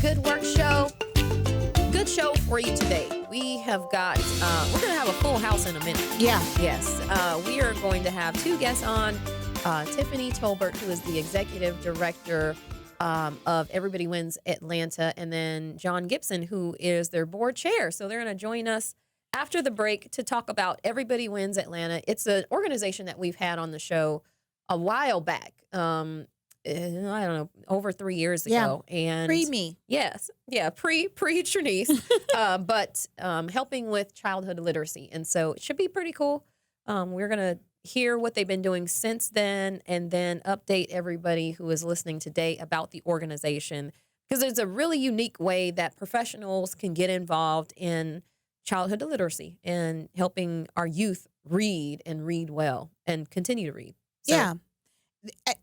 Good Work Show. Good show for you today. We have got, we're going to have a full house in a minute. Yeah. Yes. We are going to have two guests on. Tiffany Tolbert, who is the executive director of Everybody Wins Atlanta, and then John Gibson, who is their board chair. So they're going to join us after the break to talk about Everybody Wins Atlanta. It's an organization that we've had on the show a while back. I don't know, over 3 years ago. And Pre-me. Yes. Yeah. Pre Trenise, but helping with childhood literacy. And so it should be pretty cool. We're going to hear what they've been doing since then and then update everybody who is listening today about the organization, because there's a really unique way that professionals can get involved in childhood literacy and helping our youth read and read well and continue to read. So, yeah.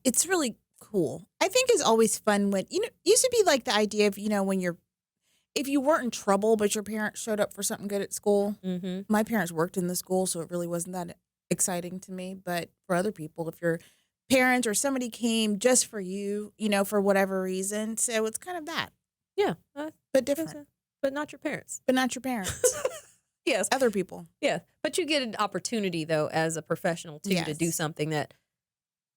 It's really cool. I think it's always fun when, used to be like the idea of, if you weren't in trouble, but your parents showed up for something good at school. Mm-hmm. My parents worked in the school, so it really wasn't that exciting to me. But for other people, if your parents or somebody came just for you, for whatever reason. So it's kind of that. Yeah. But different. But not your parents. But not your parents. Yes. Other people. Yeah. But you get an opportunity, though, as a professional, too, to do something that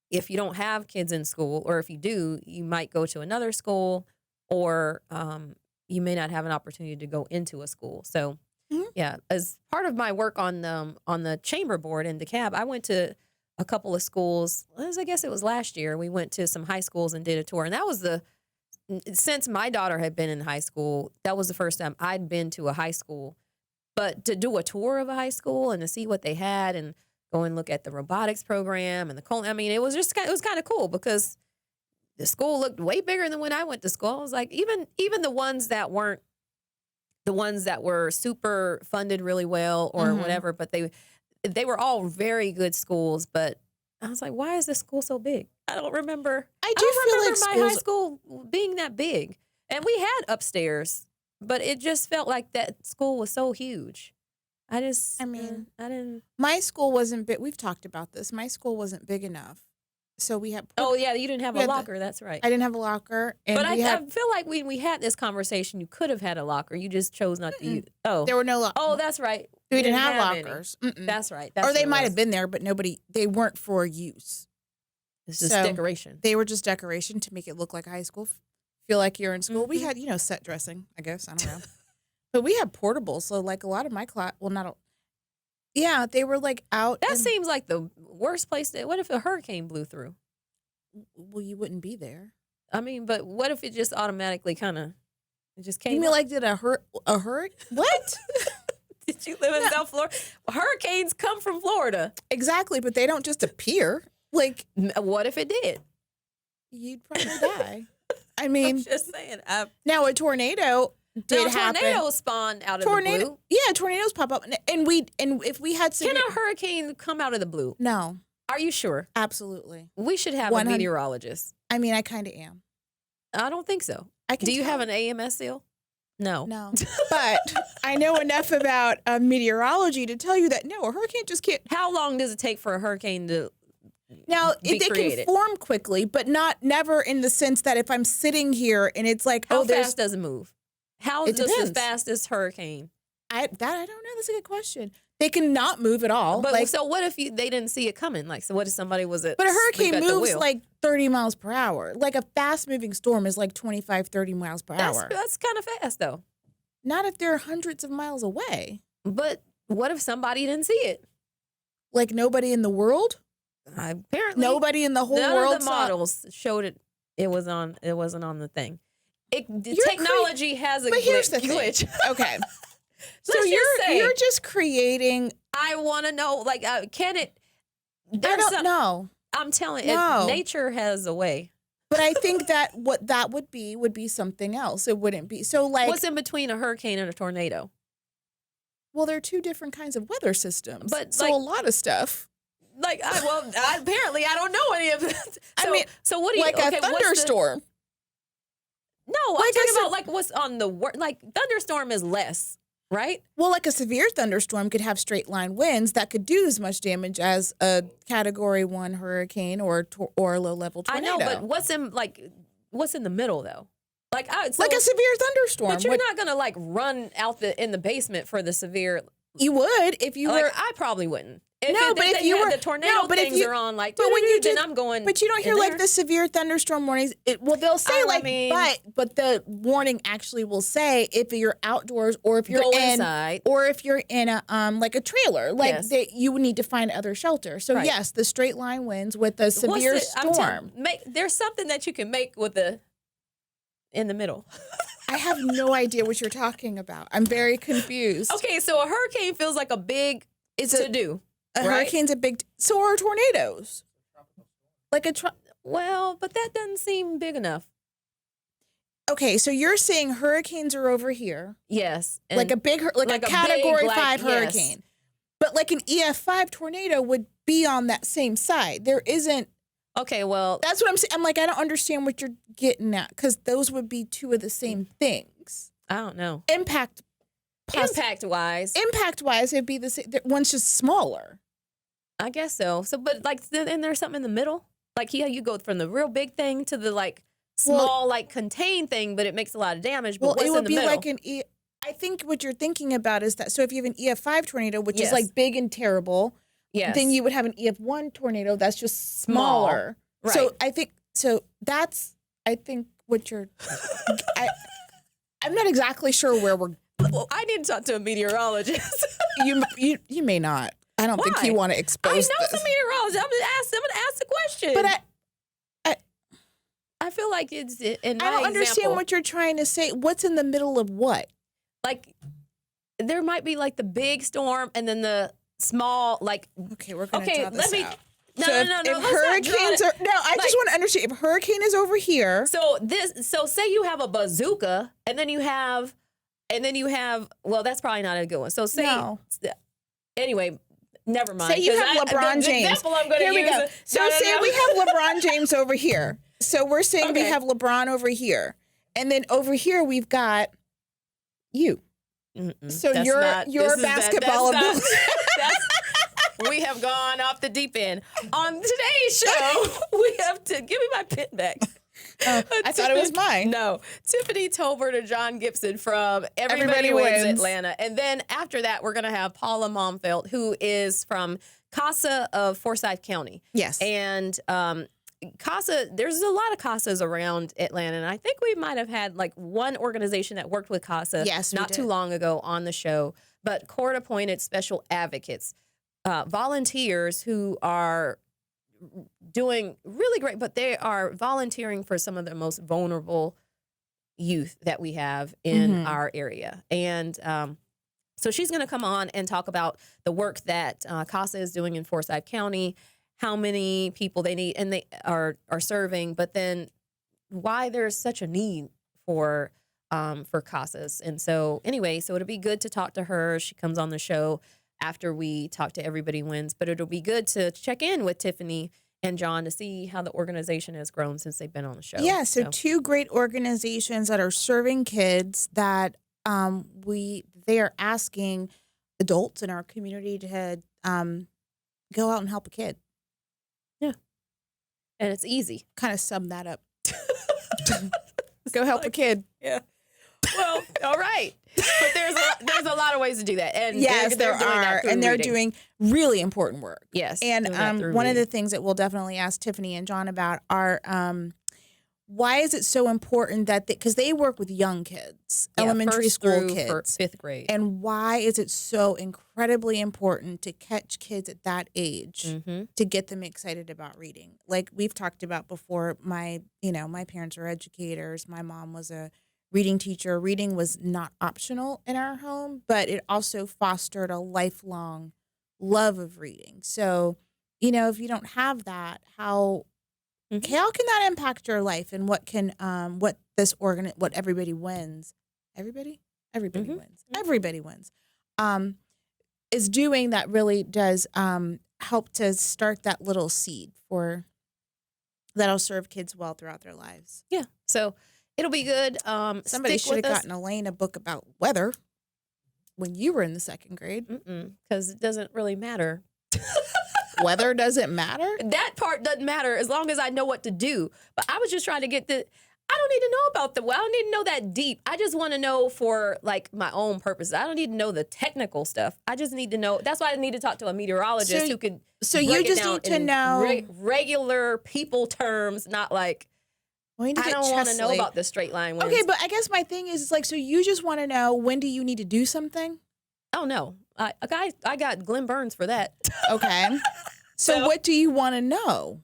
if you don't have kids in school, or if you do, you might go to another school, or you may not have an opportunity to go into a school. So, yeah, as part of my work on the chamber board in DeKalb, I went to a couple of schools. I guess it was last year. We went to some high schools and did a tour. And that was since my daughter had been in high school, that was the first time I'd been to a high school. But to do a tour of a high school and to see what they had and go and look at the robotics program and it was kind of cool, because the school looked way bigger than when I went to school. I was like, even the ones that weren't the ones that were super funded really well or whatever, but they were all very good schools. But I was like, why is this school so big? I don't remember. I don't remember my high school being that big. And we had upstairs, but it just felt like that school was so huge. I didn't. My school wasn't big. We've talked about this. My school wasn't big enough. So we had. Oh, yeah. You didn't have a locker. That's right. I didn't have a locker. But I feel like when we had this conversation, you could have had a locker. You just chose not to use. Oh, there were no lockers. Oh, that's right. We didn't have lockers. That's right. Or they might have been there, but they weren't for use. It's just decoration. They were just decoration to make it look like high school. Feel like you're in school. We had, set dressing, I guess. I don't know. But we had portables. So, like, a lot of my class, yeah, they were, like, out. That seems like the worst place. What if a hurricane blew through? Well, you wouldn't be there. I mean, but what if it just automatically it just came? You mean like did a hurricane? What? Did you live in South Florida? Hurricanes come from Florida. Exactly, but they don't just appear. Like, what if it did? You'd probably die. I mean, I'm just saying. Now a tornado did happen. Tornadoes spawn out of the blue. Yeah, tornadoes pop up, and if we had can a hurricane come out of the blue? No. Are you sure? Absolutely. We should have a meteorologist. I mean, I kind of am. I don't think so. Do you have an AMS seal? No. No. But I know enough about meteorology to tell you that, no, a hurricane just can't. How long does it take for a hurricane to they can form quickly, but never in the sense that if I'm sitting here and it's like, how fast does it move? How is the fastest hurricane? I don't know. That's a good question. They can not move at all. But so what if they didn't see it coming? Like, so what if somebody was But a hurricane moves like 30 miles per hour. Like a fast-moving storm is like 25, 30 miles per hour. That's kind of fast, though. Not if they're hundreds of miles away. But what if somebody didn't see it? Like nobody in the world? Apparently. Nobody in the whole world None of the models showed it. It wasn't on the thing. Technology has a glitch. But here's the thing. Okay. So you're just creating. I want to know, like, can it? I don't know. I'm telling you, nature has a way. But I think that what that would be something else. It wouldn't be so like. What's in between a hurricane and a tornado? Well, they're two different kinds of weather systems. But so a lot of stuff. Like, apparently I don't know any of this. So what do you like a thunderstorm? No, I'm talking about like what's on the like thunderstorm is less. Right? Well, like a severe thunderstorm could have straight line winds that could do as much damage as a Category 1 hurricane or a low level tornado. I know, but what's in the middle though? Like a severe thunderstorm. But you're not gonna like run out in the basement for the severe. You would if you were. I probably wouldn't. If you were the tornado things are on, like, but when you then I'm going. But you don't hear like the severe thunderstorm warnings. They'll say but the warning actually will say if you're outdoors or if you're inside or if you're in a like a trailer, like you would need to find other shelter. So yes, the straight line winds with a severe storm. There's something that you can make with in the middle. I have no idea what you're talking about. I'm very confused. Okay, so a hurricane feels like a big to-do. A hurricane's a big... So are tornadoes. Like well, but that doesn't seem big enough. Okay, so you're saying hurricanes are over here. Yes. Like a big... Like a Category 5 hurricane. Yes. But like an EF5 tornado would be on that same side. There isn't... Okay, well... That's what I'm saying. I'm like, I don't understand what you're getting at, because those would be two of the same things. I don't know. Impact-wise, it'd be the same. One's just smaller. I guess so. So, but like, and there's something in the middle. Like, you go from the real big thing to the like small, like contained thing, but it makes a lot of damage. But what's in the middle? Like I think what you're thinking about is that. So if you have an EF5 tornado, which is like big and terrible, then you would have an EF1 tornado that's just smaller. Right. So I think that's what you're. I'm not exactly sure where we're. Well, I need to talk to a meteorologist. You may not. I don't think you want to expose. I know some meteorologists. I'm gonna ask the question. But I feel like it's in my I don't understand what you're trying to say. What's in the middle of what? Like there might be like the big storm and then the small like. Okay, we're gonna draw this out. No. If hurricanes are I just want to understand if hurricane is over here. So say you have a bazooka and then you have well, that's probably not a good one. So anyway, never mind. Say you have LeBron James. The example I'm going to use. Go. So say we have LeBron James over here. So we're saying we have LeBron over here, and then over here we've got you. So your basketball ability. We have gone off the deep end. On today's show, we have to give me my pin back. I thought it was mine. No. Tiffany Tolbert and John Gibson from Everybody Wins Atlanta. And then after that, we're going to have Paula Momfeld, who is from CASA of Forsyth County. Yes. And CASA, there's a lot of CASAs around Atlanta. And I think we might have had like one organization that worked with CASA not too long ago on the show. But court-appointed special advocates, volunteers who are doing really great, but they are volunteering for some of the most vulnerable youth that we have in our area. And so she's going to come on and talk about the work that CASA is doing in Forsyth County, how many people they need and they are serving, but then why there's such a need for CASAs. And so anyway, so it'll be good to talk to her. She comes on the show after we talk to Everybody Wins, but it'll be good to check in with Tiffany and John to see how the organization has grown since they've been on the show. Yeah, so two great organizations that are serving kids that they are asking adults in our community to go out and help a kid. Yeah. And it's easy. Kind of sum that up. Go help a kid. Yeah. Well, all right. But there's a lot of ways to do that. And yes, there are. And they're doing really important work. Yes. And one of the things that we'll definitely ask Tiffany and John about are why is it so important that because they work with young kids, elementary school kids, 5th grade. And why is it so incredibly important to catch kids at that age to get them excited about reading? Like we've talked about before, my parents are educators. My mom was a reading teacher. Reading was not optional in our home, but it also fostered a lifelong love of reading. So, if you don't have that, how can that impact your life, and what Everybody Wins, Everybody Wins, is doing that really does help to start that little seed that'll serve kids well throughout their lives. Yeah. So it'll be good. Somebody should have gotten Elaine a book about weather when you were in the 2nd grade. Because it doesn't really matter. Weather doesn't matter? That part doesn't matter as long as I know what to do. But I was just trying to get I don't need to know about I don't need to know that deep. I just want to know for like my own purposes. I don't need to know the technical stuff. I just need to know. That's why I need to talk to a meteorologist who could. So you just need to know regular people terms, not like. I don't want to know about the straight line winds. Okay, but I guess my thing is like, so you just want to know, when do you need to do something? Oh no, I got Glenn Burns for that. Okay, so what do you want to know?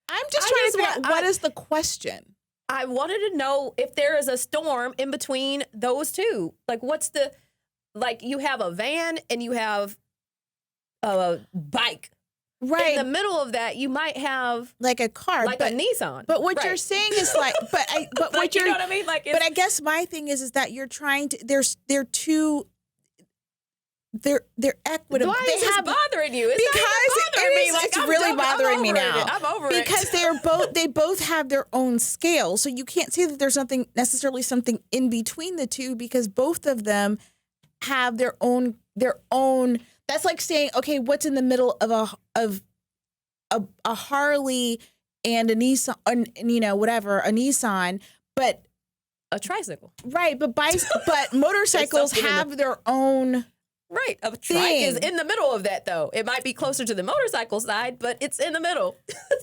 I'm just trying to figure out, what is the question? I wanted to know if there is a storm in between those two. Like, you have a van and you have a bike. Right. In the middle of that, you might have like a car, like a Nissan. But what you're saying is like, but like, what you know what I mean? Like, but I guess my thing is that you're trying to. They're equitable. Why is this bothering you? It's because not bothering me. Like, it's really bothering me now. I'm over it. Because they both have their own scale, so you can't say that there's necessarily something in between the two, because both of them have their own. That's like saying, okay, what's in the middle of a Harley and a Nissan, a Nissan, but a tricycle, right? But but motorcycles have their own. Right, a trike is in the middle of that, though. It might be closer to the motorcycle side, but it's in the middle.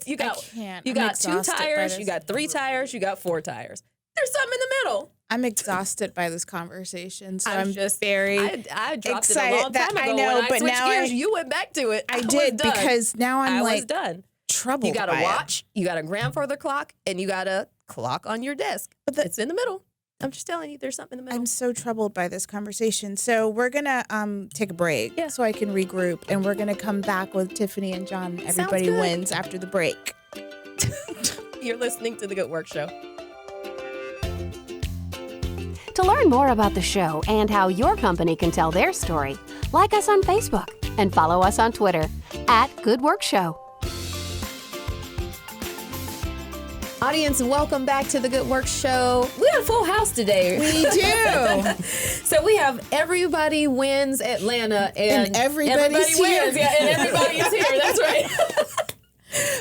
You got 2 tires, you got 3 tires, you got 4 tires. There's something in the middle. I'm exhausted by this conversation, so I'm just very I dropped excited it a long time ago. I know, when I but switched now gears, you went back to it. I did, because now I was done. Troubled. You got a watch, you got a grandfather clock, and you got a clock on your desk. But it's in the middle. I'm just telling you, there's something in the middle. I'm so troubled by this conversation. So we're going to take a break so I can regroup. And we're going to come back with Tiffany and John. Everybody wins after the break. You're listening to The Good Work Show. To learn more about the show and how your company can tell their story, like us on Facebook and follow us on Twitter @GoodWorkShow. Audience, welcome back to The Good Work Show. We have a full house today. We do. So we have Everybody Wins Atlanta. And everybody wins. Yeah, and everybody is here. That's right.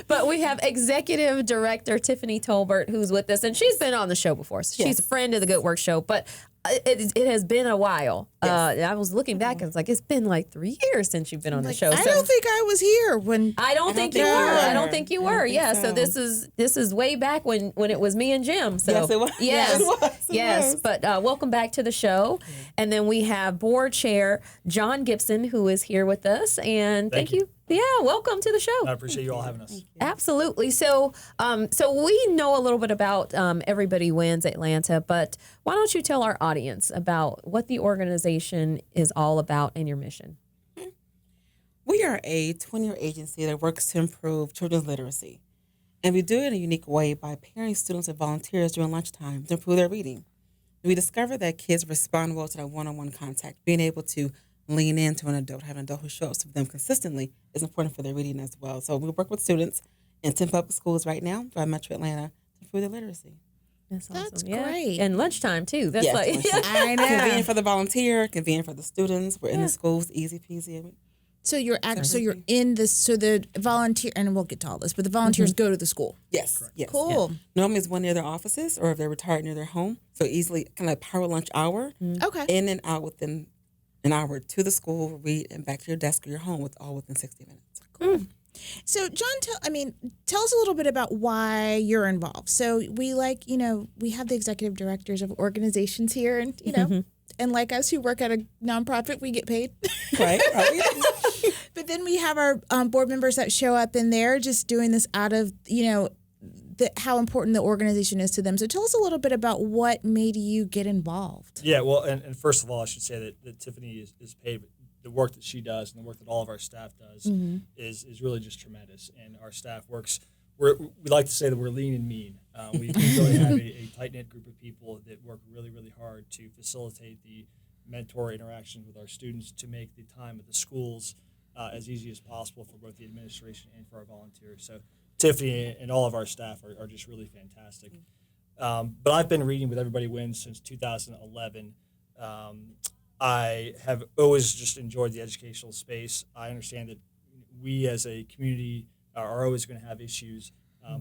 But we have Executive Director Tiffany Tolbert, who's with us. And she's been on the show before. So she's a friend of The Good Work Show. But it has been a while. Yes. I was looking back and it's been like 3 years since you've been on the show. I don't think I was here when. I don't think you were. I don't think you were. Yeah. So this is way back when it was me and Jim. So yes, it was. Yes. But welcome back to the show. And then we have Board Chair John Gibson, who is here with us. And thank you. Yeah, welcome to the show. I appreciate you all having us. Absolutely. So, so we know a little bit about Everybody Wins Atlanta, but why don't you tell our audience about what the organization is all about and your mission? We are a 20-year agency that works to improve children's literacy, and we do it in a unique way by pairing students with volunteers during lunchtime to improve their reading. We discover that kids respond well to that one-on-one contact. Being able to lean into an adult, have an adult who shows up for them consistently is important for their reading as well. So we work with students in 10 public schools right now throughout Metro Atlanta to improve their literacy. That's awesome. That's great. And lunchtime, too. That's I know. Convenient for the volunteer, convenient for the students. We're in the schools, easy peasy. So you're in this, so the volunteer, and we'll get to all this, but the volunteers go to the school. Yes. Yes. Cool. Yeah. Normally it's one near their offices, or if they're retired, near their home. So easily kind of like power lunch hour. Okay. In and out within an hour to the school, read, and back to your desk or your home within 60 minutes. Cool. So, John, tell us a little bit about why you're involved. So we we have the executive directors of organizations here, and, and like us who work at a nonprofit, we get paid. Right. But then we have our board members that show up, and they're just doing this out of, how important the organization is to them. So tell us a little bit about what made you get involved. Yeah, well, and first of all, I should say that Tiffany is paid. The work that she does and the work that all of our staff does is really just tremendous. And our staff works, we like to say that we're lean and mean. We really have a tight-knit group of people that work really, really hard to facilitate the mentor interaction with our students, to make the time at the schools as easy as possible for both the administration and for our volunteers. So Tiffany and all of our staff are just really fantastic. But I've been reading with Everybody Wins since 2011. I have always just enjoyed the educational space. I understand that we as a community are always going to have issues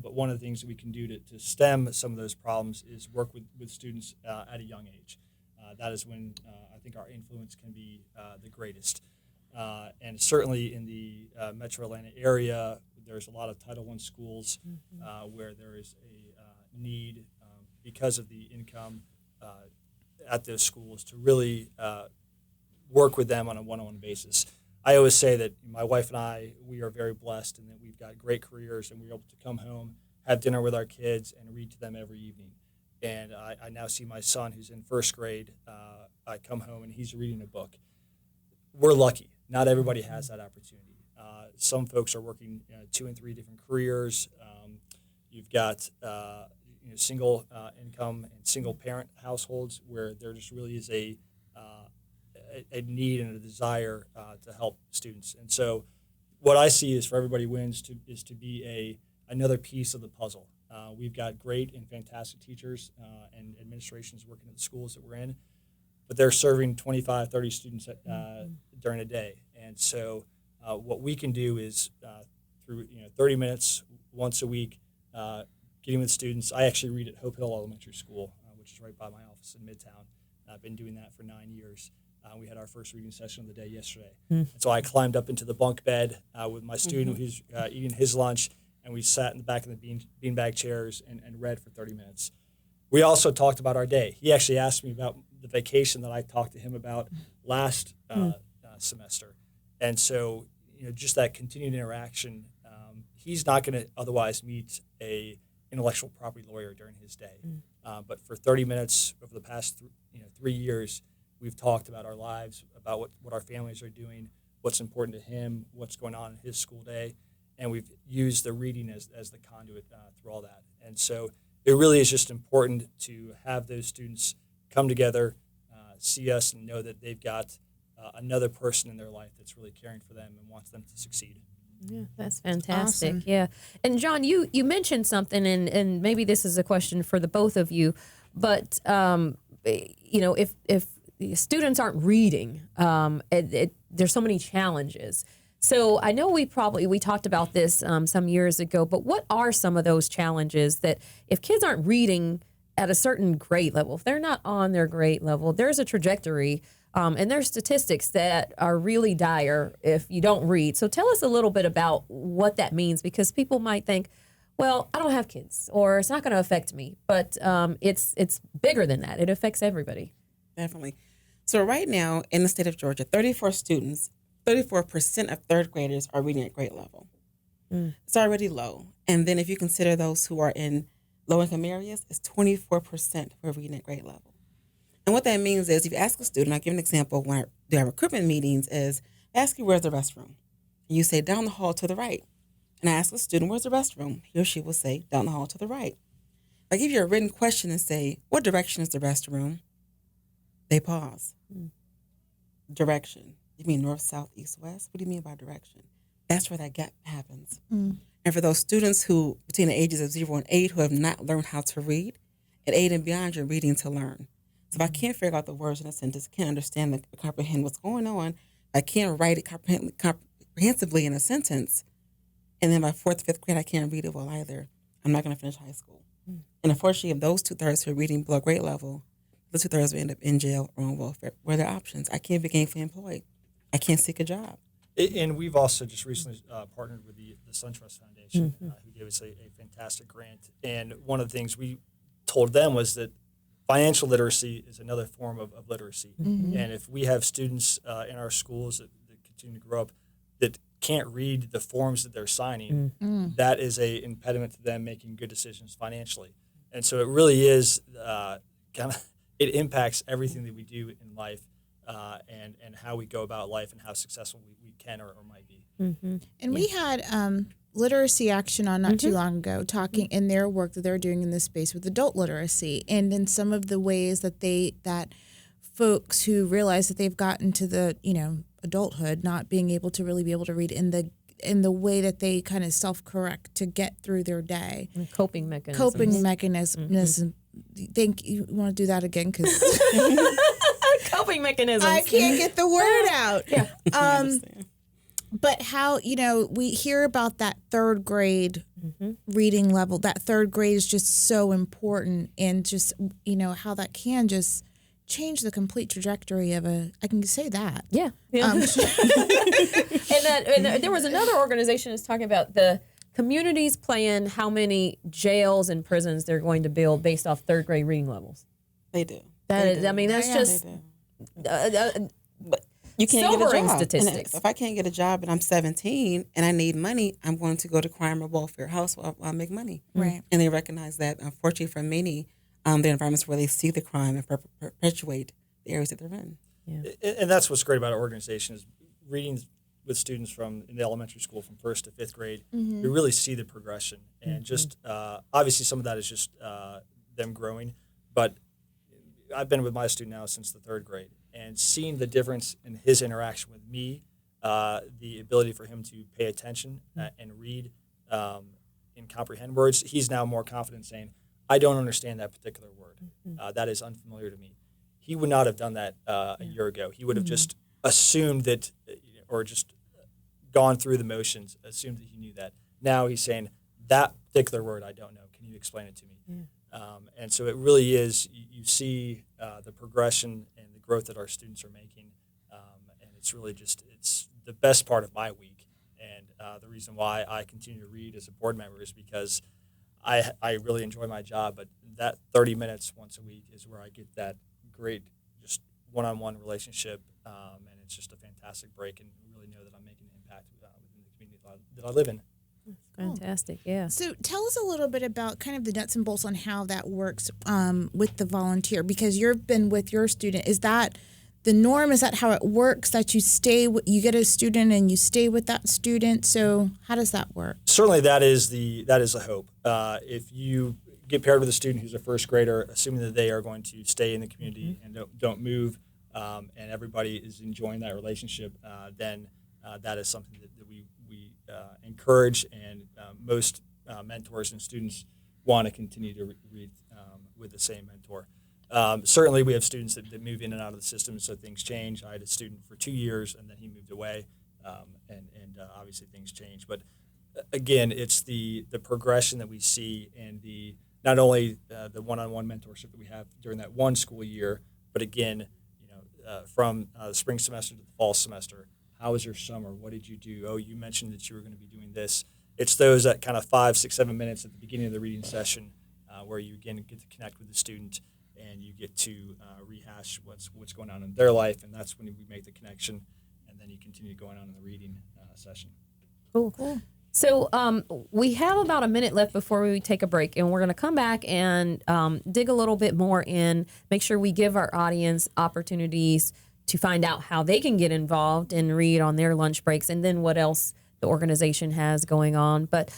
But one of the things that we can do to stem some of those problems is work with students at a young age. That is when I think our influence can be the greatest. And certainly in the Metro Atlanta area, there's a lot of Title I schools where there is a need because of the income at those schools to really work with them on a one-on-one basis. I always say that my wife and I, we are very blessed in that we've got great careers and we're able to come home, have dinner with our kids, and read to them every evening. And I now see my son, who's in first grade, I come home and he's reading a book. We're lucky. Not everybody has that opportunity. Some folks are working 2 and 3 different careers. You've got single income and single parent households where there just really is a need and a desire to help students. And so what I see is for everybody wins is to be another piece of the puzzle. We've got great and fantastic teachers and administrations working at the schools that we're in, but they're serving 25, 30 students during a day. And so what we can do is through 30 minutes once a week, getting with students. I actually read at Hope Hill Elementary School, which is right by my office in Midtown. I've been doing that for 9 years. We had our first reading session of the day yesterday. And so I climbed up into the bunk bed with my student who's eating his lunch, and we sat in the back of the beanbag chairs and read for 30 minutes. We also talked about our day. He actually asked me about the vacation that I talked to him about last semester. And so, just that continued interaction, he's not going to otherwise meet a intellectual property lawyer during his day. But for 30 minutes over the past 3 years, we've talked about our lives, about what our families are doing, what's important to him, what's going on in his school day, and we've used the reading as the conduit through all that. And so it really is just important to have those students come together, see us, and know that they've got another person in their life that's really caring for them and wants them to succeed. Yeah, that's fantastic. Awesome. Yeah. And John, you mentioned something, and maybe this is a question for the both of you, but if students aren't reading, there's so many challenges. So I know we talked about this some years ago, but what are some of those challenges that if kids aren't reading at a certain grade level, if they're not on their grade level, there's a trajectory and there's statistics that are really dire if you don't read. So tell us a little bit about what that means, because people might think, well, I don't have kids, or it's not going to affect me, but it's bigger than that. It affects everybody. Definitely. So right now in the state of Georgia, 34% of third graders are reading at grade level. It's already low. And then if you consider those who are in low-income areas, it's 24% who are reading at grade level. And what that means is if you ask a student, I'll give an example when I do our recruitment meetings, is ask you, where's the restroom? And you say, down the hall to the right. And I ask a student, where's the restroom? He or she will say, down the hall to the right. If I give you a written question and say, what direction is the restroom? They pause. Direction. You mean north, south, east, west? What do you mean by direction? That's where that gap happens. And for those students who, between the ages of 0 and 8, who have not learned how to read, at 8 and beyond, you're reading to learn. So if I can't figure out the words in a sentence, can't understand comprehend what's going on, I can't write it comprehensively in a sentence, and then by 4th, 5th grade, I can't read it well either, I'm not going to finish high school. And unfortunately, of those 2/3 who are reading below grade level, the 2/3 will end up in jail or on welfare. What are their options? I can't be gainfully employed. I can't seek a job. And we've also just recently partnered with the SunTrust Foundation, who gave us a fantastic grant. And one of the things we told them was that financial literacy is another form of literacy. And if we have students in our schools that continue to grow up that can't read the forms that they're signing, that is a impediment to them making good decisions financially. And so it really is it impacts everything that we do in life. And how we go about life and how successful we can or might be. And we had Literacy Action on not too long ago, talking in their work that they're doing in this space with adult literacy, and in some of the ways that folks who realize that they've gotten to the adulthood, not being able to really be able to read in the way that they kind of self-correct to get through their day. Coping mechanisms. Think you want to do that again because coping mechanisms. I can't get the word out. But how, we hear about that third grade reading level. That third grade is just so important, and just, how that can just change the complete trajectory of I can say that. Yeah. And there was another organization that's talking about the communities plan how many jails and prisons they're going to build based off third grade reading levels. They do. That's just but you can't sobering get a job. statistics. And if I can't get a job and I'm 17 and I need money, I'm going to go to crime or welfare house while I make money. Right. And they recognize that, unfortunately, for many, the environments where they see the crime and perpetuate the areas that they're in. Yeah. And that's what's great about our organization is reading with students in the elementary school from 1st to 5th grade. We really see the progression. And just obviously some of that is just them growing. But I've been with my student now since the 3rd grade. And seeing the difference in his interaction with me, the ability for him to pay attention and read and comprehend words, he's now more confident saying, I don't understand that particular word. That is unfamiliar to me. He would not have done that a year ago. He would have just assumed that, or just gone through the motions, assumed that he knew that. Now he's saying, that particular word I don't know. Can you explain it to me? And so it really is, you see the progression and the growth that our students are making. And it's really it's the best part of my week. And the reason why I continue to read as a board member is because I really enjoy my job, but that 30 minutes once a week is where I get that great just one-on-one relationship, and it's just a fantastic break, and really know that I'm making an impact within the community that I live in. Fantastic, yeah. So tell us a little bit about kind of the nuts and bolts on how that works with the volunteer, because you've been with your student. Is that the norm? Is that how it works, that you get a student and you stay with that student? So how does that work? Certainly that is the hope. If you get paired with a student who's a 1st grader, assuming that they are going to stay in the community and don't move, and everybody is enjoying that relationship, then that is something that we encourage, and most mentors and students want to continue to read with the same mentor. Certainly we have students that move in and out of the system, so things change. I had a student for 2 years, and then he moved away, and obviously things change. But again, it's the progression that we see, and not only the one-on-one mentorship that we have during that one school year, but again, from the spring semester to the fall semester. How was your summer? What did you do? Oh, you mentioned that you were going to be doing this. It's those that kind of 5, 6, 7 minutes at the beginning of the reading session where you again get to connect with the student, and you get to rehash what's going on in their life, and that's when we make the connection, and then you continue going on in the reading session. Cool. So we have about a minute left before we take a break, and we're going to come back and dig a little bit more in, make sure we give our audience opportunities to find out how they can get involved and read on their lunch breaks, and then what else the organization has going on. But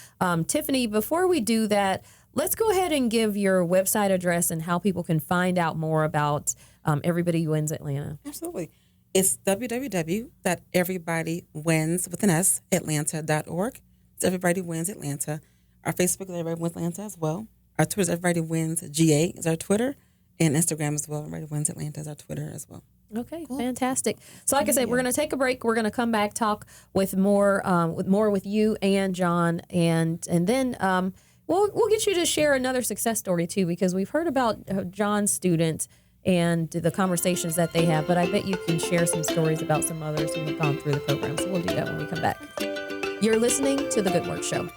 Tiffany, before we do that, let's go ahead and give your website address and how people can find out more about Everybody Wins Atlanta. Absolutely. It's www.everybodywinsatlanta.org. It's Everybody Wins Atlanta. Our Facebook is Everybody Wins Atlanta as well. Our Twitter is Everybody Wins GA is our Twitter, and Instagram as well. Everybody Wins Atlanta is our Twitter as well. Okay, cool. Fantastic. So like I said, we're going to take a break. We're going to come back, talk with more with you and John, and then we'll get you to share another success story too, because we've heard about John's students and the conversations that they have, but I bet you can share some stories about some others who have gone through the program. So we'll do that when we come back. You're listening to The Good Work Show.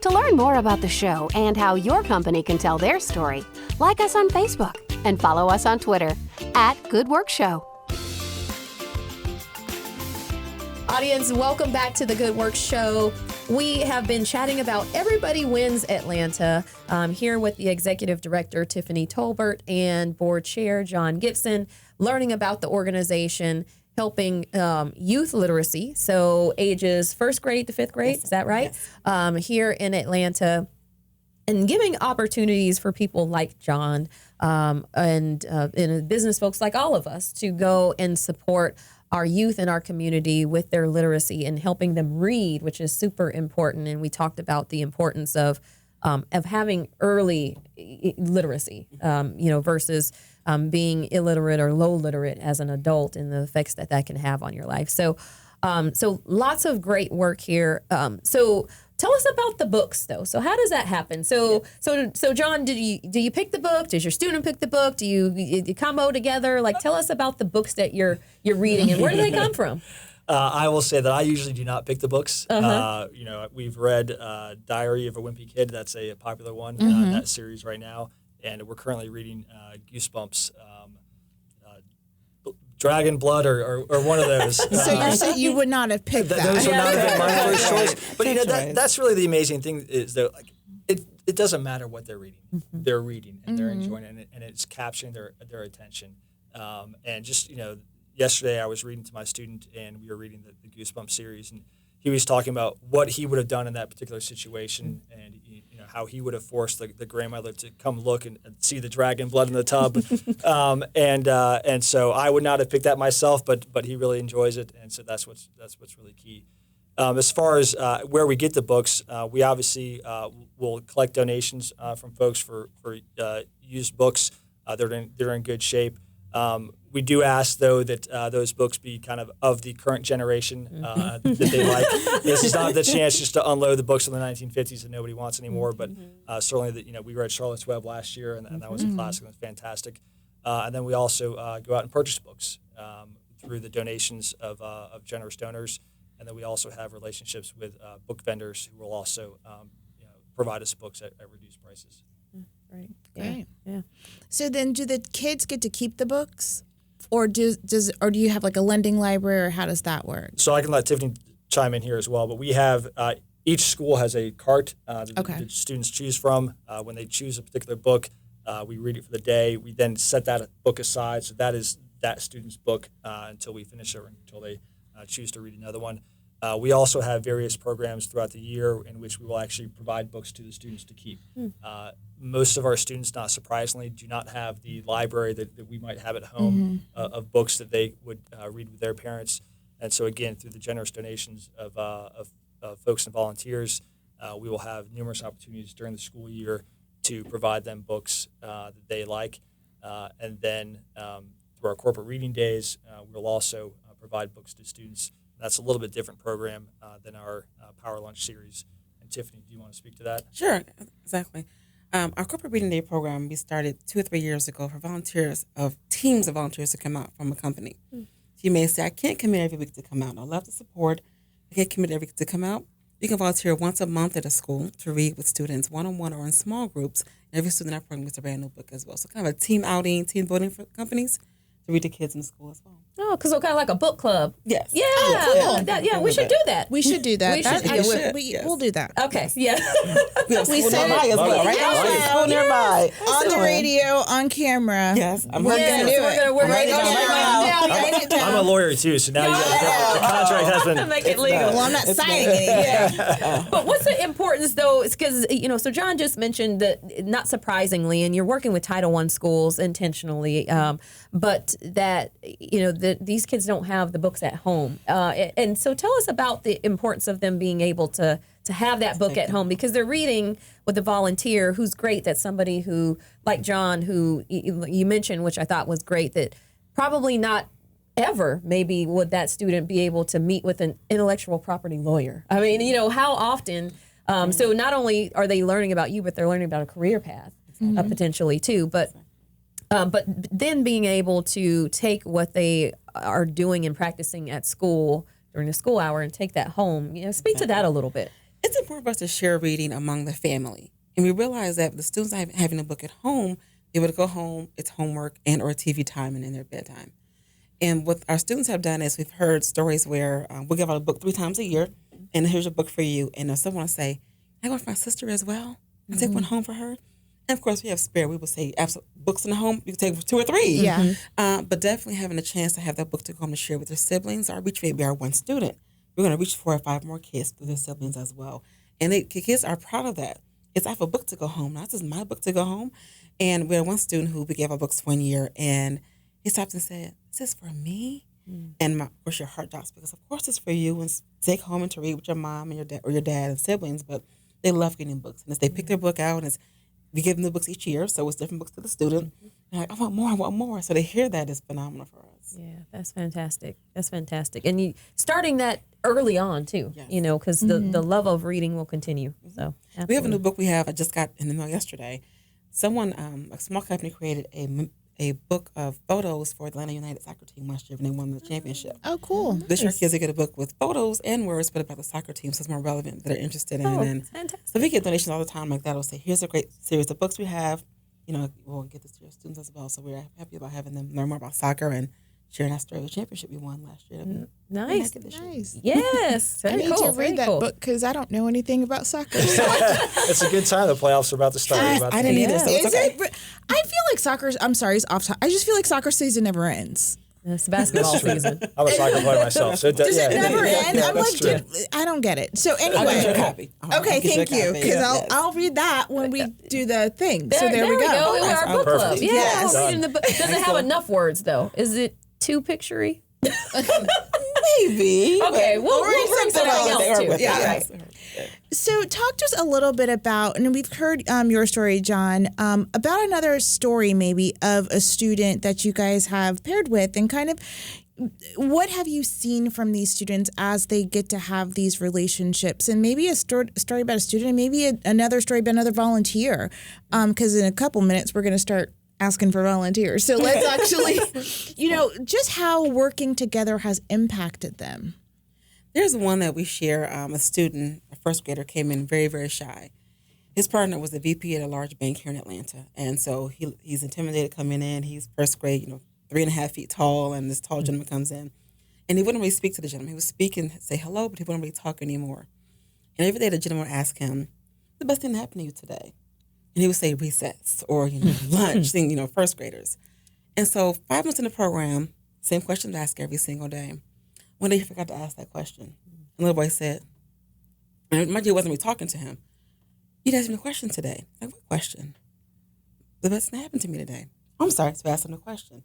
To learn more about the show and how your company can tell their story, like us on Facebook and follow us on Twitter @GoodWorkShow. Audience, welcome back to The Good Work Show. We have been chatting about Everybody Wins Atlanta. Here with the Executive Director, Tiffany Tolbert, and Board Chair, John Gibson, learning about the organization, helping youth literacy, so ages 1st grade to 5th grade, yes, is that right? Yes. Here in Atlanta, and giving opportunities for people like John and business folks like all of us to go and support our youth in our community with their literacy and helping them read, which is super important. And we talked about the importance of of having early literacy, versus being illiterate or low literate as an adult and the effects that can have on your life. So lots of great work here. So tell us about the books, though. So how does that happen? So John, do you pick the book? Does your student pick the book? Do you combo together? Like, tell us about the books that you're reading and where do they come from? I will say that I usually do not pick the books. We've read Diary of a Wimpy Kid. That's a popular one, that series right now. And we're currently reading Goosebumps, Dragon Blood, or one of those. So you're saying you would not have picked that. Those would not have been my first choice. But that's really the amazing thing is that it doesn't matter what they're reading. They're reading and they're enjoying it, and it's capturing their attention. And just, yesterday I was reading to my student, and we were reading the Goosebumps series, and he was talking about what he would have done in that particular situation, and how he would have forced the grandmother to come look and see the dragon blood in the tub, and so I would not have picked that myself, but he really enjoys it, and so that's what's really key. As far as where we get the books, we obviously will collect donations from folks for used books. They're in good shape. We do ask, though, that those books be kind of the current generation that they like. This is not the chance just to unload the books from the 1950s that nobody wants anymore, but certainly we read Charlotte's Web last year, and that was a classic. It was fantastic. And then we also go out and purchase books through the donations of generous donors, and then we also have relationships with book vendors who will also provide us books at reduced prices. Right. Great. Yeah. So then, do the kids get to keep the books, or do you have like a lending library, or how does that work? So I can let Tiffany chime in here as well, but we have each school has a cart that the students choose from. When they choose a particular book, we read it for the day. We then set that book aside, so that is that student's book until we finish it, or until they choose to read another one. We also have various programs throughout the year in which we will actually provide books to the students to keep. Most of our students, not surprisingly, do not have the library that we might have at home of books that they would read with their parents. And so, again, through the generous donations of folks and volunteers, we will have numerous opportunities during the school year to provide them books that they like. And then through our corporate reading days, we'll also provide books to students. That's a little bit different program than our Power Lunch series. And Tiffany, do you want to speak to that? Sure, exactly. Our Corporate Reading Day program, we started 2 or 3 years ago for teams of volunteers to come out from a company. So you may say, I can't commit every week to come out. I love the support. I can't commit every week to come out. You can volunteer once a month at a school to read with students one-on-one or in small groups. Every student in our program gets a brand new book as well. So kind of a team outing, team voting for companies to read to kids in school as well. Oh, because we're kind of like a book club. Yes. Yeah. Oh, cool. We should do that. We should do that. We'll do that. Okay. Yeah. We said nearby as well, right? Yes. School nearby. On the radio, on camera. Yes. We're going to do it. We're writing it down. I'm a lawyer, too, so now the contract has been... Make it legal. Well, I'm not signing it. But what's the importance, though? It's because, so John just mentioned that, not surprisingly, and you're working with Title I schools intentionally, but that, these kids don't have the books at home. And so tell us about the importance of them being able to have that book at home, because they're reading with a volunteer who's great. That's somebody who, like John, who you mentioned, which I thought was great, that probably not ever maybe would that student be able to meet with an intellectual property lawyer. I mean, how often, so not only are they learning about you, but they're learning about a career path potentially too. But then being able to take what they are doing and practicing at school during the school hour and take that home, speak to that a little bit. It's important for us to share reading among the family. And we realize that the students having a book at home, they would go home, it's homework and or TV time and in their bedtime. And what our students have done is we've heard stories where we'll give out a book 3 times a year, and here's a book for you. And if someone will say, I go for my sister as well, and take one home for her. And of course, we have spare. We will say books in the home, you can take 2 or 3. Yeah. But definitely having a chance to have that book to go home to share with their siblings. Our reach may be our one student. We're going to reach 4 or 5 more kids through their siblings as well. And the kids are proud of that. I have a book to go home. Now, this is my book to go home. And we had one student who we gave our books 1 year, and he stopped and said, is this for me? And of course, your heart drops, because of course it's for you and take home and to read with your mom and your dad and siblings. But they love getting books. And as they pick their book out, and we give them the books each year, so it's different books to the student. They're like, I want more, I want more. So to hear that is phenomenal for us. Yeah, that's fantastic. That's fantastic. And you starting that early on too, Yes. because the love of reading will continue. So absolutely. We have a new book I just got in the mail yesterday. Someone, a small company created a book of photos for the Atlanta United soccer team last year when they won the championship. Oh, cool. This year, kids, they get a book with photos and words, but about the soccer team, so it's more relevant that they're interested in. And fantastic. so we get donations all the time like that. We'll say, here's a great series of books we have. We'll get this to your students as well. So we're happy about having them learn more about soccer and sharing that story of the championship we won last year. Nice. Nice. Yes. I Very need cool. to read that book because I don't know anything about soccer. So It's a good time. The playoffs are about to start. I didn't either, so it's is okay. it? I feel like soccer's. I'm sorry, it's off. I just feel like soccer season never ends. It's basketball season. I'm a soccer player myself. So Does it never end? I'm like, that's true. I don't get it. So I'll get you a anyway, copy. okay, thank you, because Yes. I'll read that when we do the thing. So there we we go. go. Our book club. Perfect. Yeah. Yes. we're reading the book. Does it have enough words though? Is it too picturey? Maybe. Okay, we'll read bring something else too. Yeah. Right. So talk to us a little bit about, and we've heard your story, John, about another story maybe of a student that you guys have paired with, and kind of what have you seen from these students as they get to have these relationships, and maybe a story about a student, and maybe another story about another volunteer, because in a couple minutes we're going to start asking for volunteers. So let's actually, just how working together has impacted them. There's one that we share. A student, a first grader, came in very, very shy. His partner was the VP at a large bank here in Atlanta, and so he's intimidated coming in. He's first grade, 3.5 feet tall, and this tall gentleman comes in, and he wouldn't really speak to the gentleman. He was speaking, say hello, but he wouldn't really talk anymore. And every day the gentleman would ask him, "The best thing that happened to you today?" And he would say recess or lunch, first graders. And so 5 months in the program, same question to ask every single day. One day he forgot to ask that question. And the little boy said, and mind you, it wasn't me talking to him. "You'd ask me a question today." Like, "What question?" "The best thing that happened to me today." "I'm sorry," so I asked him a question.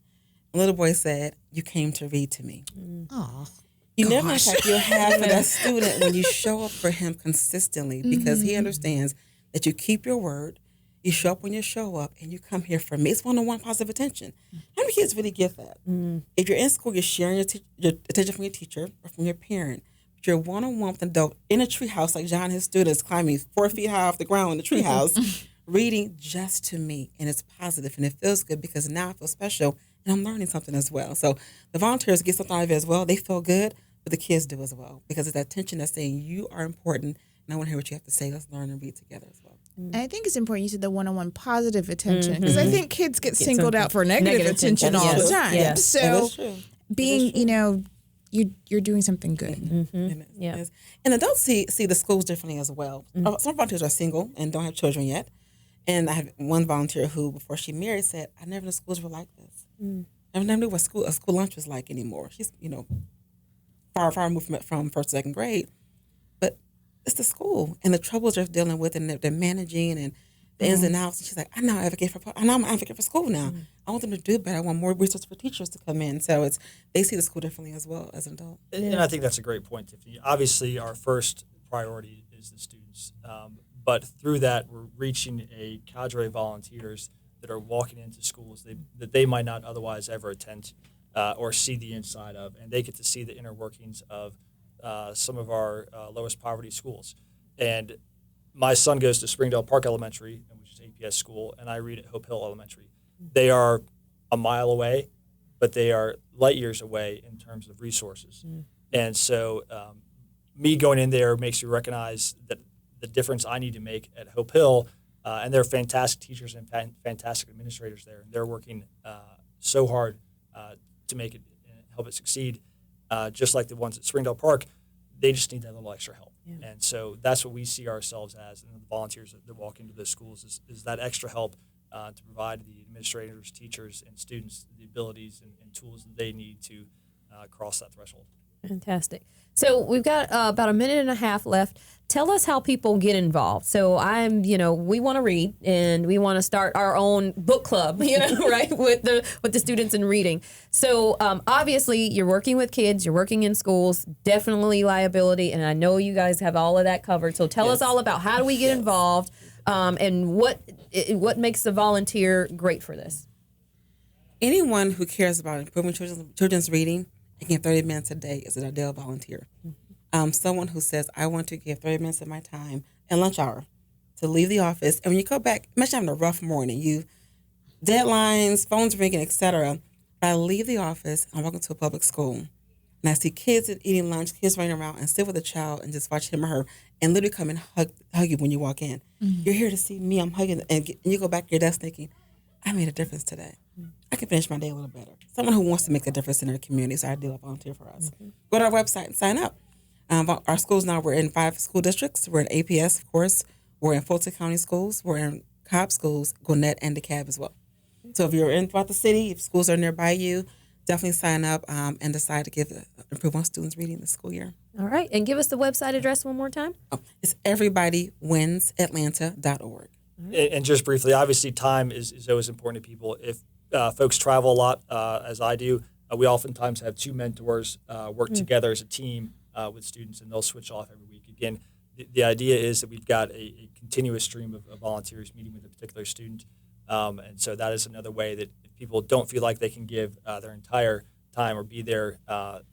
And the little boy said, "You came to read to me." Oh, You never know what you'll have for that student when you show up for him consistently, because he understands that you keep your word, you show up when you show up, and you come here for me. It's one-on-one positive attention. How many kids really get that? If you're in school, you're sharing your attention from your teacher or from your parent. But you're one-on-one with an adult in a treehouse, like John and his students climbing 4 feet high off the ground in the treehouse, reading just to me. And it's positive, and it feels good because now I feel special, and I'm learning something as well. So the volunteers get something out of it as well. They feel good, but the kids do as well, because it's that attention that's saying you are important, and I want to hear what you have to say. Let's learn and read together as well. and I think it's important you said the one-on-one positive attention, because I think kids get singled out for negative attention all the yes. time. Yes. That So is true. being, you're doing something good. Yeah. And adults see the schools differently as well. Some volunteers are single and don't have children yet. And I had one volunteer who, before she married, said, "I never knew schools were like this. I never knew what a school lunch was like anymore." She's, far removed from first, second grade. But it's the school and the troubles they're dealing with, and they're managing, and the ins and outs. And she's like, I'm an advocate for school now. I want them to do better. I want more resources for teachers to come in. So they see the school differently as well as an adult. And I think that's a great point, Tiffany. Obviously, our first priority is the students. But through that, we're reaching a cadre of volunteers that are walking into schools that they might not otherwise ever attend or see the inside of. And they get to see the inner workings of some of our lowest poverty schools. And my son goes to Springdale Park Elementary, which is APS school, and I read at Hope Hill Elementary. They are a mile away, but they are light years away in terms of resources. And so me going in there makes you recognize that the difference I need to make at Hope Hill, and they're fantastic teachers and fantastic administrators there. They're working so hard to make it and help it succeed, just like the ones at Springdale Park. They just need that little extra help. Yeah. And so that's what we see ourselves as, and the volunteers that walk into those schools is that extra help to provide the administrators, teachers, and students the abilities and tools that they need to cross that threshold. Fantastic. So we've got about a minute and a half left. Tell us how people get involved. So we want to read and we want to start our own book club, right, with the students in reading. So obviously you're working with kids, you're working in schools, definitely liability, and I know you guys have all of that covered. So tell us all about how do we get involved, and what makes the volunteer great for this. Anyone who cares about improving children's reading and give 30 minutes a day is an ideal volunteer. Someone who says, I want to give 30 minutes of my time and lunch hour to leave the office. And when you go back, imagine having a rough morning, deadlines, phones ringing, etc. I leave the office and walk into a public school. And I see kids eating lunch, kids running around, and sit with a child and just watch him or her and literally come and hug you when you walk in. Mm-hmm. You're here to see me, I'm hugging. And you go back to your desk thinking, I made a difference today. I can finish my day a little better. Someone who wants to make a difference in their community is our ideal volunteer for us. Mm-hmm. Go to our website and sign up. Our schools now, we're in 5 school districts. We're in APS, of course. We're in Fulton County schools. We're in Cobb schools, Gwinnett, and DeKalb as well. So if you're in throughout the city, if schools are nearby you, definitely sign up and decide to improve on students' reading this school year. All right. And give us the website address one more time. It's everybodywinsatlanta.org. And just briefly, obviously time is always important to people. If folks travel a lot, as I do, we oftentimes have 2 mentors work together as a team with students, and they'll switch off every week. Again, the idea is that we've got a continuous stream of volunteers meeting with a particular student. And so that is another way that if people don't feel like they can give their entire time or be there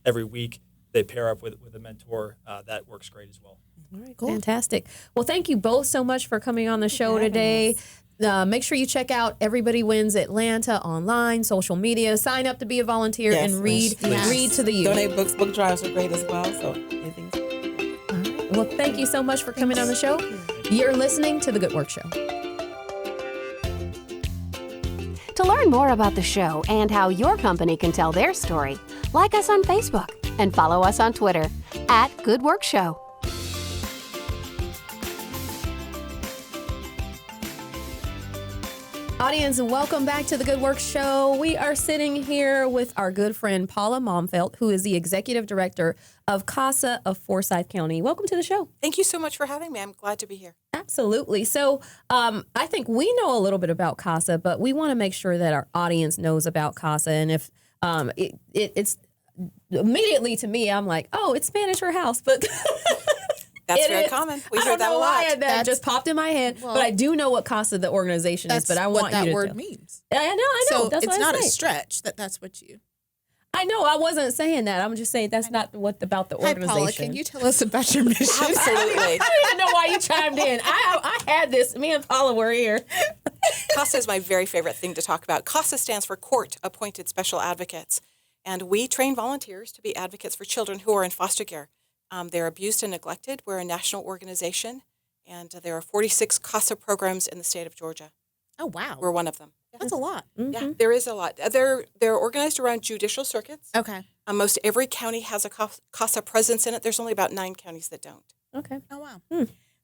every week, they pair up with a mentor. That works great as well. All right, cool. Fantastic. Well, thank you both so much for coming on the show today. Make sure you check out Everybody Wins Atlanta online, social media. Sign up to be a volunteer and read to the youth. Donate books. Book drives are great as well. So anything's great. All right. Well, thank you so much for coming on the show. You're listening to The Good Work Show. To learn more about the show and how your company can tell their story, like us on Facebook and follow us on Twitter @GoodWorkShow. Audience, welcome back to the Good Work Show. We are sitting here with our good friend Paula Momfelt, who is the Executive Director of CASA of Forsyth County. Welcome to the show. Thank you so much for having me. I'm glad to be here. Absolutely. So I think we know a little bit about CASA, but we want to make sure that our audience knows about CASA. And if it's immediately to me, I'm like, oh, it's Spanish for house, but... That's very common. We hear that a lot. I don't know why that just popped in my head, but I do know what CASA, the organization, is. But I want you to what that word tell. means. I know. So that's it's not a stretch that's what you. I know. I wasn't saying that. I'm just saying that's not about the organization. Hi, Paula, can you tell us about your mission? Absolutely. I don't even know why you chimed in. I had this. Me and Paula were here. CASA is my very favorite thing to talk about. CASA stands for Court Appointed Special Advocates, and we train volunteers to be advocates for children who are in foster care. They're abused and neglected. We're a national organization, and there are 46 CASA programs in the state of Georgia. Oh, wow. We're one of them. That's a lot. Mm-hmm. Yeah, there is a lot. They're organized around judicial circuits. Okay. Most every county has a CASA presence in it. There's only about 9 counties that don't. Okay. Oh, wow.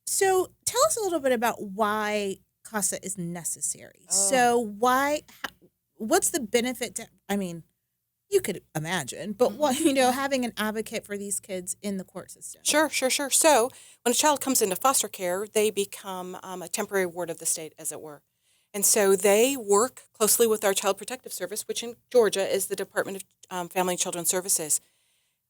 So tell us a little bit about why CASA is necessary. So what's the benefit to, you could imagine, but having an advocate for these kids in the court system? Sure. So when a child comes into foster care, they become a temporary ward of the state, as it were. And so they work closely with our Child Protective Service, which in Georgia is the Department of Family and Children's Services.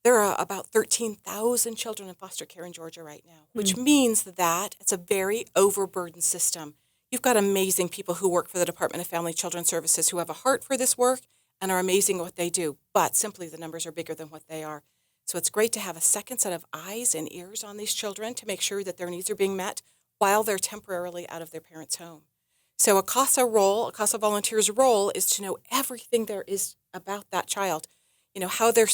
There are about 13,000 children in foster care in Georgia right now, which means that it's a very overburdened system. You've got amazing people who work for the Department of Family and Children's Services who have a heart for this work and are amazing at what they do, but simply the numbers are bigger than what they are. So it's great to have a second set of eyes and ears on these children to make sure that their needs are being met while they're temporarily out of their parents' home. So a CASA volunteer's role is to know everything there is about that child, how they're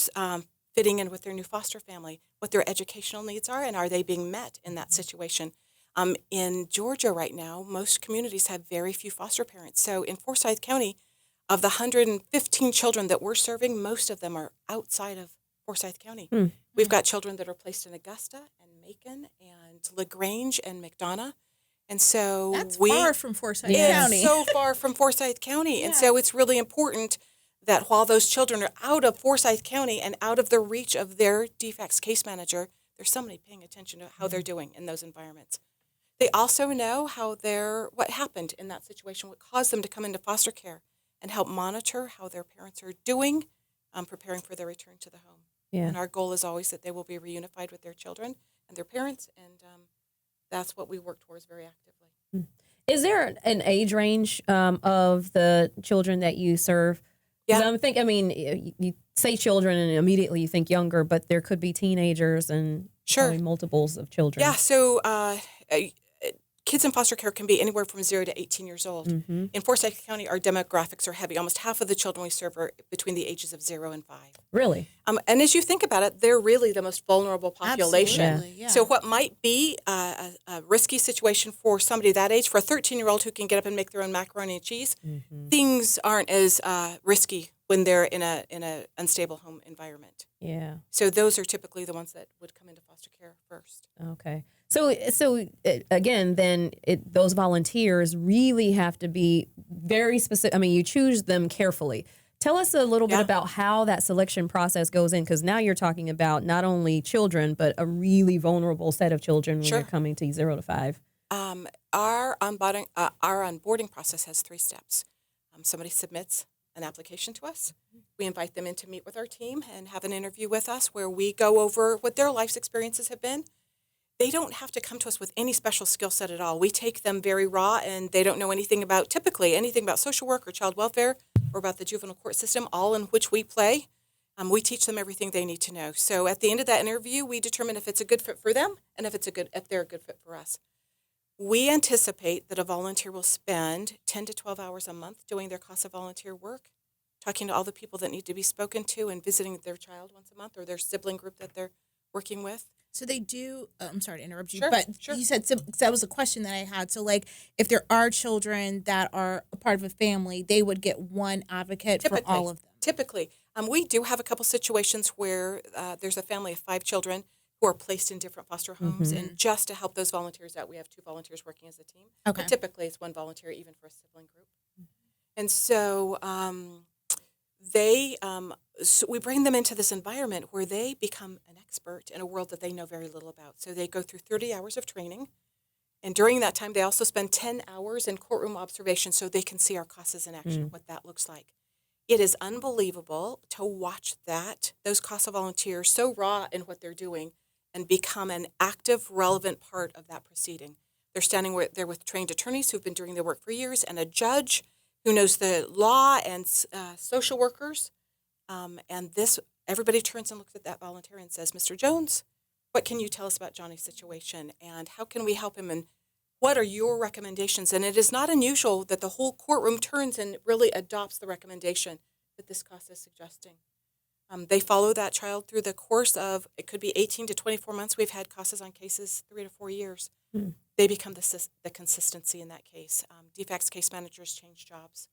fitting in with their new foster family, what their educational needs are, and are they being met in that situation. In Georgia right now, most communities have very few foster parents. So in Forsyth County, of the 115 children that we're serving, most of them are outside of Forsyth County. We've got children that are placed in Augusta and Macon and LaGrange and McDonough. And so that's far from Forsyth County. It's so far from Forsyth County. And so it's really important that while those children are out of Forsyth County and out of the reach of their DFACS case manager, there's somebody paying attention to how they're doing in those environments. They also know what happened in that situation, what caused them to come into foster care, and help monitor how their parents are doing, preparing for their return to the home. Yeah. And our goal is always that they will be reunified with their children and their parents, and that's what we work towards very actively. Is there an age range of the children that you serve? Yeah. You say children and immediately you think younger, but there could be teenagers and probably multiples of children. Yeah, so kids in foster care can be anywhere from 0 to 18 years old. Mm-hmm. In Forsyth County, our demographics are heavy. Almost half of the children we serve are between the ages of 0 and 5. Really? And as you think about it, they're really the most vulnerable population. Absolutely, yeah. So what might be a risky situation for somebody that age, for a 13-year-old who can get up and make their own macaroni and cheese, things aren't as risky when they're in a unstable home environment. Yeah. So those are typically the ones that would come into foster care first. Okay. So again, then those volunteers really have to be very specific. I mean, you choose them carefully. Tell us a little bit about how that selection process goes in, because now you're talking about not only children, but a really vulnerable set of children when they're coming to 0 to 5. Our onboarding process has 3 steps. Somebody submits an application to us. We invite them in to meet with our team and have an interview with us where we go over what their life's experiences have been. They don't have to come to us with any special skill set at all. We take them very raw, and they don't know anything about social work or child welfare or about the juvenile court system, all in which we play. We teach them everything they need to know. So at the end of that interview, we determine if it's a good fit for them and if they're a good fit for us. We anticipate that a volunteer will spend 10 to 12 hours a month doing their CASA volunteer work, talking to all the people that need to be spoken to and visiting their child once a month or their sibling group that they're working with. So they do, I'm sorry to interrupt you, Sure, but sure. you said, that was a question that I had. So like if there are children that are a part of a family, they would get one advocate for all of them. Typically. We do have a couple situations where there's a family of 5 children who are placed in different foster homes. And just to help those volunteers out, we have 2 volunteers working as a team. Okay. But typically it's 1 volunteer even for a sibling group. And so so we bring them into this environment where they become an expert in a world that they know very little about. So they go through 30 hours of training. And during that time, they also spend 10 hours in courtroom observation so they can see our CASAs in action, what that looks like. It is unbelievable to watch those CASA volunteers so raw in what they're doing and become an active, relevant part of that proceeding. They're standing there with trained attorneys who've been doing their work for years and a judge who knows the law and social workers. Everybody turns and looks at that volunteer and says, Mr. Jones, what can you tell us about Johnny's situation and how can we help him and what are your recommendations? And it is not unusual that the whole courtroom turns and really adopts the recommendation that this CASA is suggesting. They follow that child through the course of, it could be 18 to 24 months. We've had CASAs on cases 3 to 4 years. They become the consistency in that case. DFACS case managers change jobs.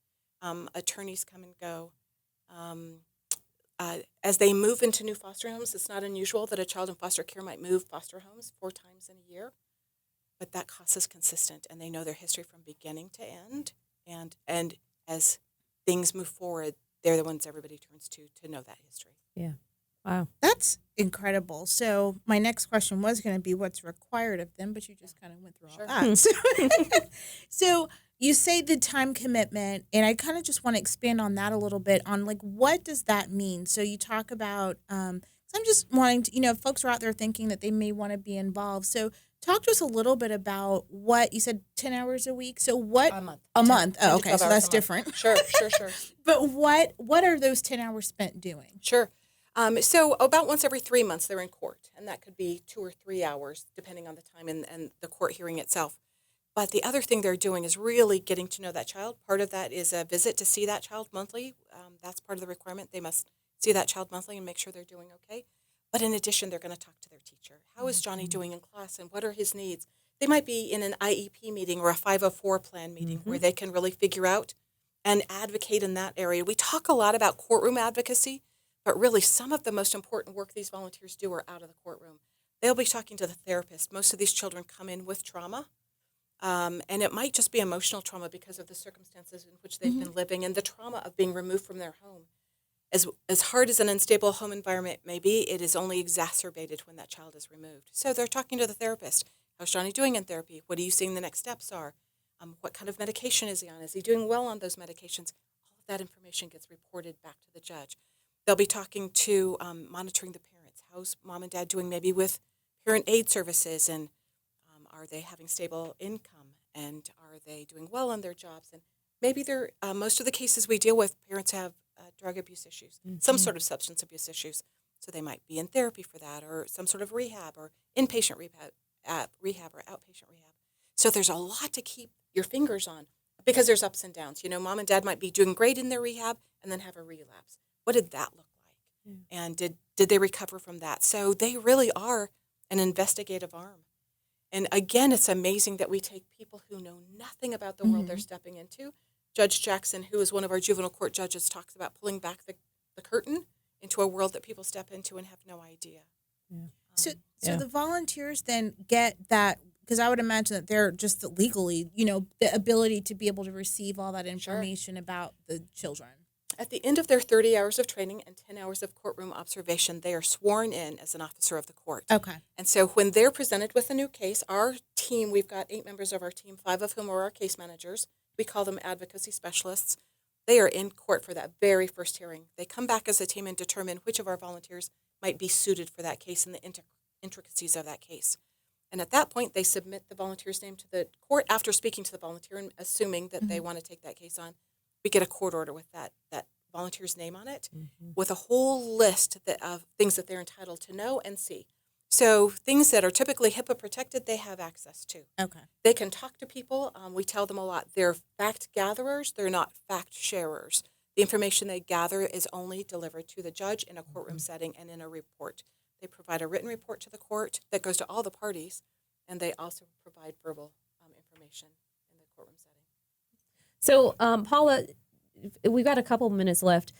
Attorneys come and go. As they move into new foster homes, it's not unusual that a child in foster care might move foster homes 4 times in a year. But that CASA is consistent, and they know their history from beginning to end. And as things move forward, they're the ones everybody turns to know that history. Yeah. Wow. That's incredible. So my next question was going to be what's required of them, but you just kind of went through all that. So you say the time commitment, and I kind of just want to expand on that a little bit on like, what does that mean? So you talk about, so I'm just wanting to, folks are out there thinking that they may want to be involved. So talk to us a little bit about what you said, 10 hours a week. So what? A month. A month. 10 Oh, to okay. 12 So hours that's a month. different. Sure. But what are those 10 hours spent doing? Sure. So about once every 3 months, they're in court, and that could be 2 or 3 hours, depending on the time and the court hearing itself. But the other thing they're doing is really getting to know that child. Part of that is a visit to see that child monthly. That's part of the requirement. They must see that child monthly and make sure they're doing okay. But in addition, they're going to talk to their teacher. How is Johnny doing in class, and what are his needs? They might be in an IEP meeting or a 504 plan meeting where they can really figure out and advocate in that area. We talk a lot about courtroom advocacy, but really some of the most important work these volunteers do are out of the courtroom. They'll be talking to the therapist. Most of these children come in with trauma, and it might just be emotional trauma because of the circumstances in which they've been living and the trauma of being removed from their home. as hard as an unstable home environment may be, it is only exacerbated when that child is removed. So they're talking to the therapist. How's Johnny doing in therapy? What are you seeing the next steps are? What kind of medication is he on? Is he doing well on those medications? All of that information gets reported back to the judge. They'll be talking to monitoring the parents. How's mom and dad doing maybe with parent aid services, and are they having stable income, and are they doing well on their jobs? And maybe they're most of the cases we deal with, parents have drug abuse issues, some sort of substance abuse issues. So they might be in therapy for that, or some sort of rehab, or inpatient rehab or outpatient rehab. So there's a lot to keep your fingers on because there's ups and downs. Mom and dad might be doing great in their rehab and then have a relapse. What did that look like? And did they recover from that? So they really are an investigative arm. And again, it's amazing that we take people who know nothing about the world they're stepping into. Judge Jackson, who is one of our juvenile court judges, talks about pulling back the curtain into a world that people step into and have no idea. So the volunteers then get that, because I would imagine that they're just legally, the ability to be able to receive all that information about the children. At the end of their 30 hours of training and 10 hours of courtroom observation, they are sworn in as an officer of the court. Okay. And so when they're presented with a new case, our team, we've got 8 members of our team, 5 of whom are our case managers. We call them advocacy specialists. They are in court for that very first hearing. They come back as a team and determine which of our volunteers might be suited for that case and the intricacies of that case. And at that point, they submit the volunteer's name to the court after speaking to the volunteer and assuming that they want to take that case on. We get a court order with that volunteer's name on it, with a whole list of things that they're entitled to know and see. So things that are typically HIPAA protected, they have access to. Okay. They can talk to people. We tell them a lot. They're fact gatherers. They're not fact sharers. The information they gather is only delivered to the judge in a courtroom setting and in a report. They provide a written report to the court that goes to all the parties, and they also provide verbal information in the courtroom setting. So, Paula, we've got a couple of minutes left.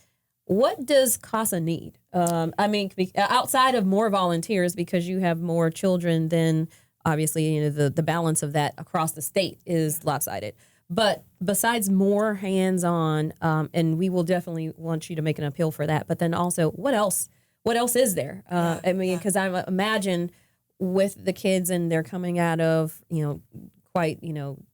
What does CASA need? Outside of more volunteers, because you have more children, then obviously the balance of that across the state is lopsided. But besides more hands-on, and we will definitely want you to make an appeal for that. But then also, what else? What else is there? Because I imagine with the kids and they're coming out of quite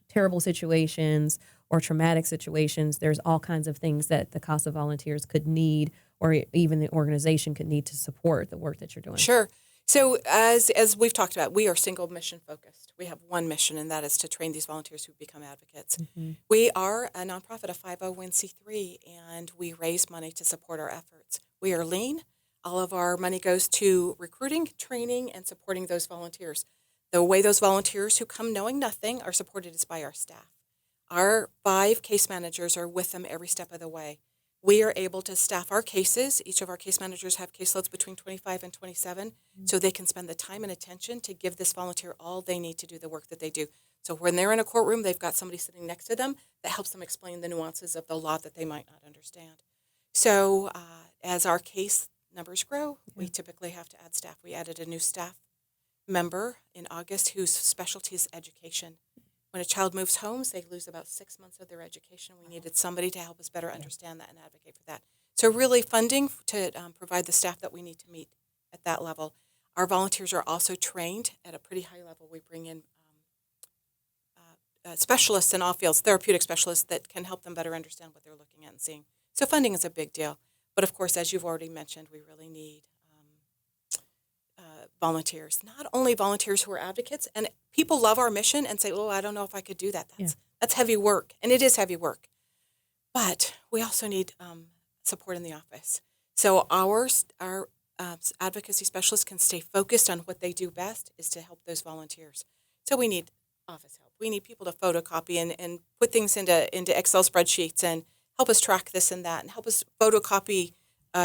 terrible situations or traumatic situations, there's all kinds of things that the CASA volunteers could need, or even the organization could need to support the work that you're doing. Sure. So as we've talked about, we are single mission focused. We have one mission, and that is to train these volunteers who become advocates. We are a nonprofit, a 501c3, and we raise money to support our efforts. We are lean. All of our money goes to recruiting, training, and supporting those volunteers. The way those volunteers who come knowing nothing are supported is by our staff. Our 5 case managers are with them every step of the way. We are able to staff our cases. Each of our case managers have caseloads between 25 and 27, so they can spend the time and attention to give this volunteer all they need to do the work that they do. So when they're in a courtroom, they've got somebody sitting next to them that helps them explain the nuances of the law that they might not understand. So as our case numbers grow, we typically have to add staff. We added a new staff member in August whose specialty is education. When a child moves homes, they lose about 6 months of their education. We needed somebody to help us better understand that and advocate for that. So really funding to provide the staff that we need to meet at that level. Our volunteers are also trained at a pretty high level. We bring in specialists in all fields, therapeutic specialists that can help them better understand what they're looking at and seeing. So funding is a big deal. But of course, as you've already mentioned, we really need volunteers, not only volunteers who are advocates, and people love our mission and say, I don't know if I could do that. That's heavy work, and it is heavy work. But we also need support in the office. So our advocacy specialists can stay focused on what they do best is to help those volunteers. So we need office help. We need people to photocopy and put things into Excel spreadsheets and help us track this and that and help us photocopy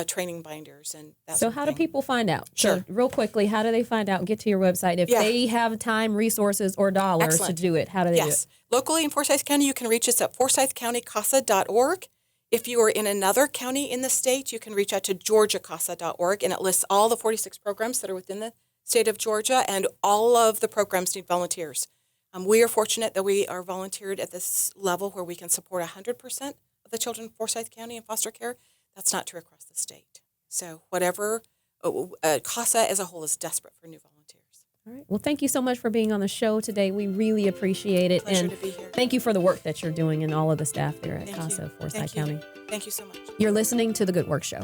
training binders and that. So how do people find out? Sure. So real quickly, how do they find out and get to your website? If they have time, resources, or dollars to do it, how do they do it? Locally in Forsyth County, you can reach us at forsythcountycasa.org. If you are in another county in the state, you can reach out to georgiacasa.org, and it lists all the 46 programs that are within the state of Georgia, and all of the programs need volunteers. We are fortunate that we are volunteered at this level where we can support 100% of the children in Forsyth County in foster care. That's not true across the state. So whatever, CASA as a whole is desperate for new volunteers. All right. Well, thank you so much for being on the show today. We really appreciate it. Pleasure and to be here. Thank you for the work that you're doing and all of the staff there at Thank CASA, you. Forsyth Thank County. you. Thank you so much. You're listening to The Good Work Show.